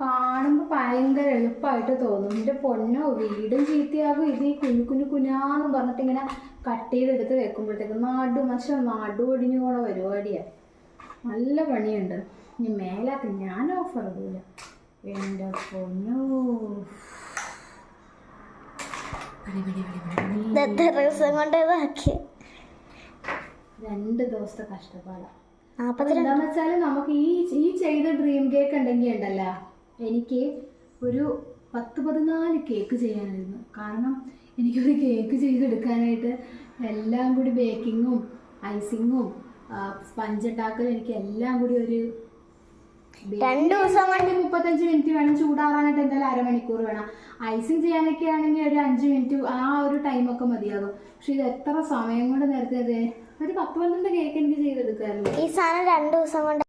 കാണുമ്പോൾ ഭയങ്കര എളുപ്പമായിട്ട് തോന്നും. എൻ്റെ പൊന്നോ, വീടും ചീത്തയാകും. ഇത് ഈ കുഞ്ഞാന്ന് പറഞ്ഞിട്ട് ഇങ്ങനെ കട്ട് ചെയ്തെടുത്ത് വെക്കുമ്പോഴത്തേക്ക് നടു ഒടിഞ്ഞു പോണ പരിപാടിയാണ്. നല്ല പണിയുണ്ട്. ഇനി മേലാക്ക് ഞാൻ ഓഫർ ഇടൂല. എൻ്റെ പൊന്നോ, രണ്ട് ദിവസത്തെ കഷ്ടപ്പാടാണ്. എന്താന്ന് വെച്ചാൽ നമുക്ക് ഈ ചെയ്ത ഡ്രീം കേക്ക് ഉണ്ടെങ്കിൽ ഉണ്ടല്ലോ, എനിക്ക് ഒരു 10-14 കേക്ക് ചെയ്യാനായിരുന്നു. കാരണം എനിക്കൊരു കേക്ക് ചെയ്തെടുക്കാനായിട്ട് എല്ലാം കൂടി ബേക്കിങ്ങും ഐസിങ്ങും സ്പഞ്ച് ഉണ്ടാക്കലും എനിക്ക് എല്ലാം കൂടി ഒരു 2 ദിവസം കൊണ്ട് 35 മിനിറ്റ് വേണം. ചൂടാറാനായിട്ട് എന്തായാലും അരമണിക്കൂർ വേണം. ഐസിങ് ചെയ്യാനൊക്കെ ആണെങ്കിൽ ഒരു 5 മിനിറ്റ് ആ ഒരു ടൈമൊക്കെ മതിയാകും. പക്ഷെ ഇത് എത്ര സമയം കൊണ്ട് നേരത്തെ ഒരു 10-12 കേക്ക് എനിക്ക് ചെയ്തെടുക്കാറില്ല. ഈ സാധനം 2 ദിവസം കൊണ്ട്